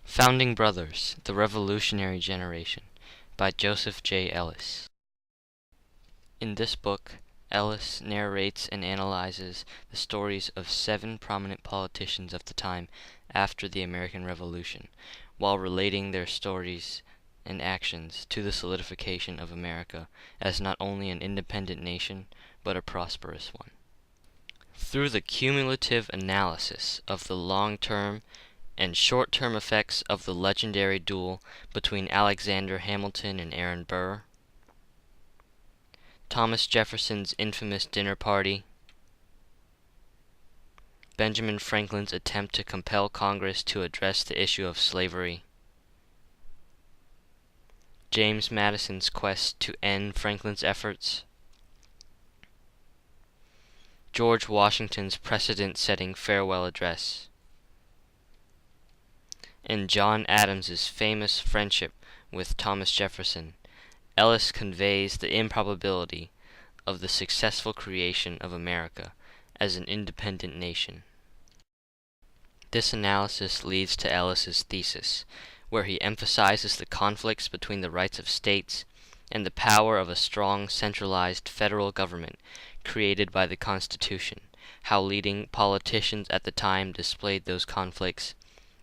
Founding Brothers: The Revolutionary Generation by Joseph J. Ellis. In this book, Ellis narrates and analyzes the stories of 7 prominent politicians of the time after the American Revolution, while relating their stories and actions to the solidification of America as not only an independent nation, but a prosperous one. Through the cumulative analysis of the long-term and short-term effects of the legendary duel between Alexander Hamilton and Aaron Burr, Thomas Jefferson's infamous dinner party, Benjamin Franklin's attempt to compel Congress to address the issue of slavery, James Madison's quest to end Franklin's efforts, George Washington's precedent-setting farewell address, and John Adams's famous friendship with Thomas Jefferson, Ellis conveys the improbability of the successful creation of America as an independent nation. This analysis leads to Ellis's thesis, where he emphasizes the conflicts between the rights of states and the power of a strong centralized federal government created by the Constitution, how leading politicians at the time displayed those conflicts,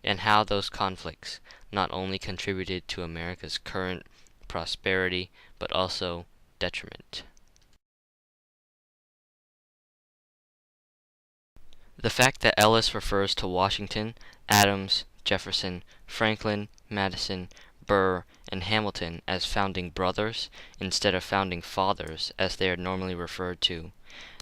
and how those conflicts not only contributed to America's current prosperity, but also detriment. The fact that Ellis refers to Washington, Adams, Jefferson, Franklin, Madison, Burr, and Hamilton as founding brothers instead of founding fathers as they are normally referred to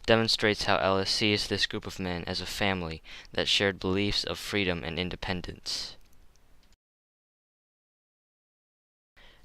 demonstrates how Ellis sees this group of men as a family that shared beliefs of freedom and independence.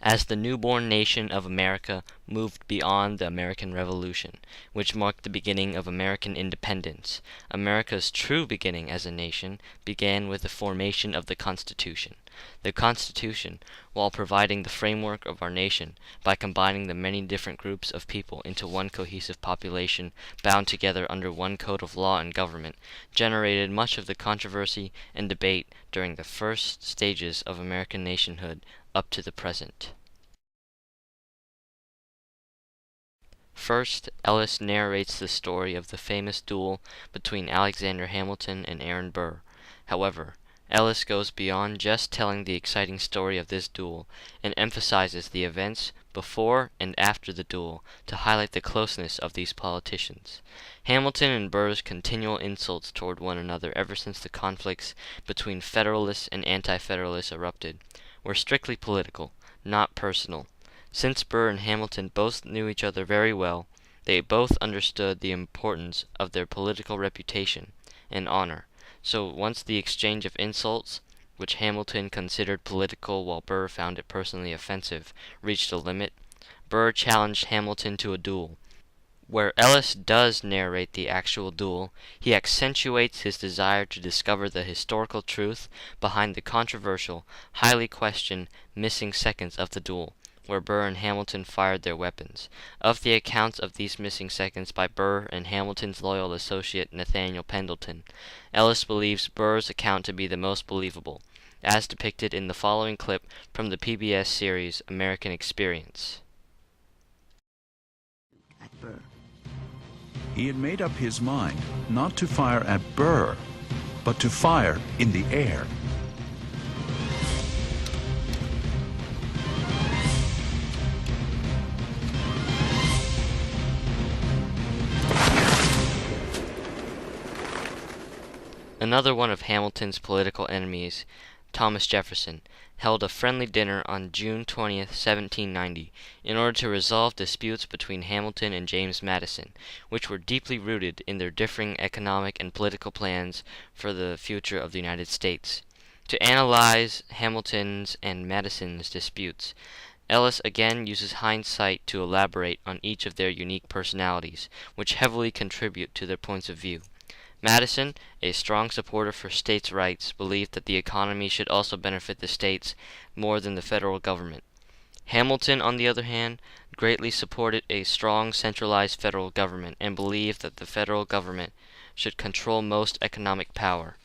As the newborn nation of America moved beyond the American Revolution, which marked the beginning of American independence, America's true beginning as a nation began with the formation of the Constitution. The Constitution, while providing the framework of our nation by combining the many different groups of people into one cohesive population bound together under one code of law and government, generated much of the controversy and debate during the first stages of American nationhood up to the present. First, Ellis narrates the story of the famous duel between Alexander Hamilton and Aaron Burr. However, Ellis goes beyond just telling the exciting story of this duel and emphasizes the events before and after the duel to highlight the closeness of these politicians. Hamilton and Burr's continual insults toward one another ever since the conflicts between Federalists and Anti-Federalists erupted were strictly political, not personal. Since Burr and Hamilton both knew each other very well, they both understood the importance of their political reputation and honor. So once the exchange of insults, which Hamilton considered political while Burr found it personally offensive, reached a limit, Burr challenged Hamilton to a duel. Where Ellis does narrate the actual duel, he accentuates his desire to discover the historical truth behind the controversial, highly questioned missing seconds of the duel, where Burr and Hamilton fired their weapons. Of the accounts of these missing seconds by Burr and Hamilton's loyal associate Nathaniel Pendleton, Ellis believes Burr's account to be the most believable, as depicted in the following clip from the PBS series American Experience. At Burr. He had made up his mind not to fire at Burr, but to fire in the air. Another one of Hamilton's political enemies, Thomas Jefferson, held a friendly dinner on June 20th, 1790, in order to resolve disputes between Hamilton and James Madison, which were deeply rooted in their differing economic and political plans for the future of the United States. To analyze Hamilton's and Madison's disputes, Ellis again uses hindsight to elaborate on each of their unique personalities, which heavily contribute to their points of view. Madison, a strong supporter for states' rights, believed that the economy should also benefit the states more than the federal government. Hamilton, on the other hand, greatly supported a strong centralized federal government and believed that the federal government should control most economic power.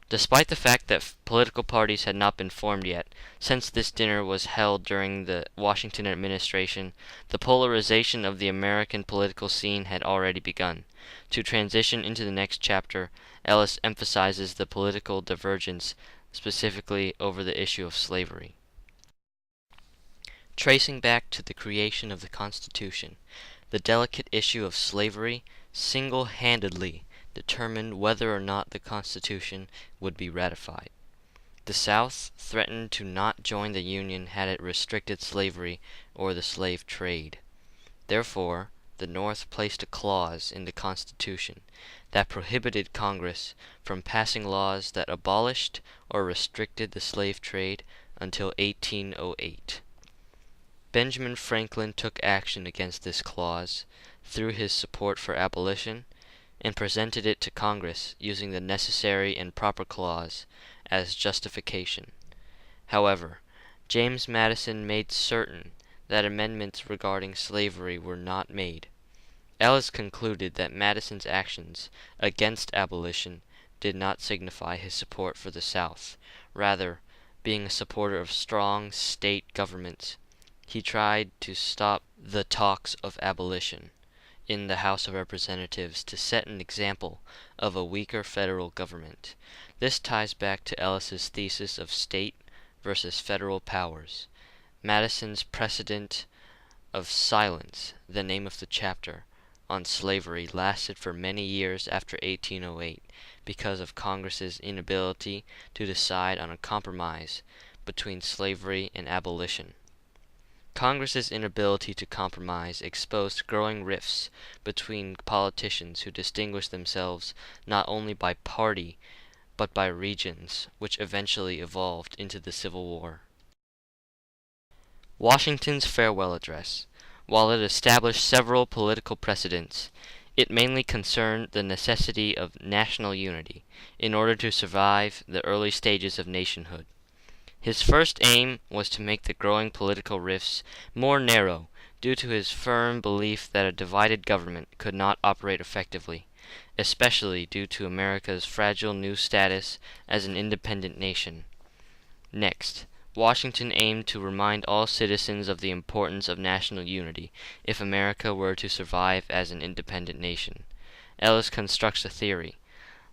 Despite the fact that political parties had not been formed yet, since this dinner was held during the Washington administration, the polarization of the American political scene had already begun. To transition into the next chapter, Ellis emphasizes the political divergence specifically over the issue of slavery. Tracing back to the creation of the Constitution, the delicate issue of slavery single-handedly determined whether or not the Constitution would be ratified. The South threatened to not join the Union had it restricted slavery or the slave trade. Therefore, the North placed a clause in the Constitution that prohibited Congress from passing laws that abolished or restricted the slave trade until 1808. Benjamin Franklin took action against this clause through his support for abolition and presented it to Congress using the necessary and proper clause as justification. However, James Madison made certain that amendments regarding slavery were not made. Ellis concluded that Madison's actions against abolition did not signify his support for the South. Rather, being a supporter of strong state governments, he tried to stop the talks of abolition in the House of Representatives to set an example of a weaker federal government. This ties back to Ellis's thesis of state versus federal powers. Madison's precedent of silence, the name of the chapter, on slavery lasted for many years after 1808 because of Congress's inability to decide on a compromise between slavery and abolition. Congress's inability to compromise exposed growing rifts between politicians who distinguished themselves not only by party but by regions, which eventually evolved into the Civil War. Washington's farewell address, while it established several political precedents, it mainly concerned the necessity of national unity in order to survive the early stages of nationhood. His first aim was to make the growing political rifts more narrow due to his firm belief that a divided government could not operate effectively, especially due to America's fragile new status as an independent nation. Next, Washington aimed to remind all citizens of the importance of national unity if America were to survive as an independent nation. Ellis constructs a theory,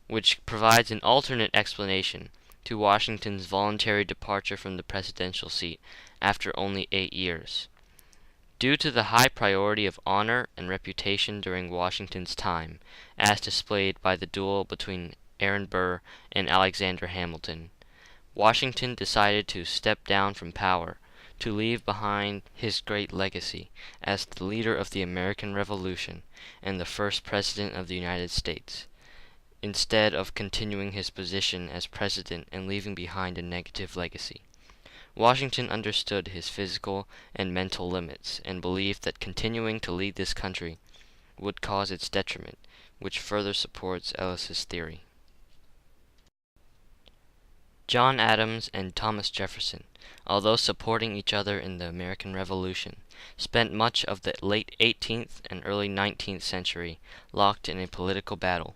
which provides an alternate explanation to Washington's voluntary departure from the presidential seat after only 8 years. Due to the high priority of honor and reputation during Washington's time, as displayed by the duel between Aaron Burr and Alexander Hamilton, Washington decided to step down from power to leave behind his great legacy as the leader of the American Revolution and the first president of the United States, instead of continuing his position as president and leaving behind a negative legacy. Washington understood his physical and mental limits and believed that continuing to lead this country would cause its detriment, which further supports Ellis's theory. John Adams and Thomas Jefferson, although supporting each other in the American Revolution, spent much of the late 18th and early 19th century locked in a political battle.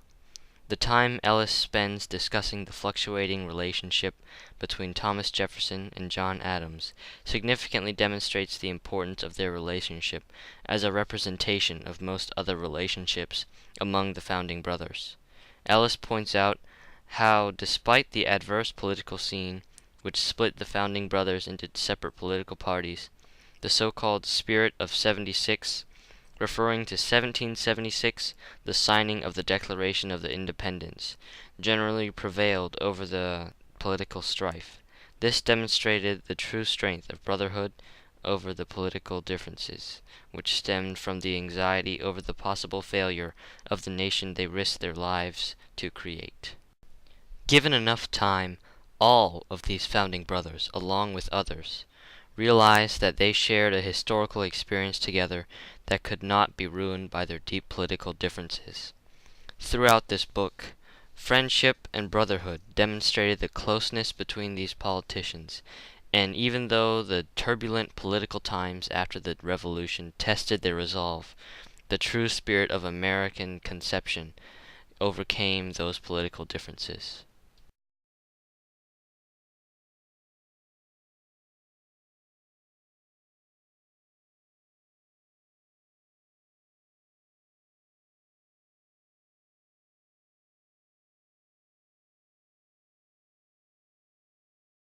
The time Ellis spends discussing the fluctuating relationship between Thomas Jefferson and John Adams significantly demonstrates the importance of their relationship as a representation of most other relationships among the founding brothers. Ellis points out how, despite the adverse political scene which split the founding brothers into separate political parties, the so-called Spirit of '76, referring to 1776, the signing of the Declaration of Independence, generally prevailed over the political strife. This demonstrated the true strength of brotherhood over the political differences, which stemmed from the anxiety over the possible failure of the nation they risked their lives to create. Given enough time, all of these founding brothers, along with others, realized that they shared a historical experience together that could not be ruined by their deep political differences. Throughout this book, friendship and brotherhood demonstrated the closeness between these politicians, and even though the turbulent political times after the Revolution tested their resolve, the true spirit of American conception overcame those political differences.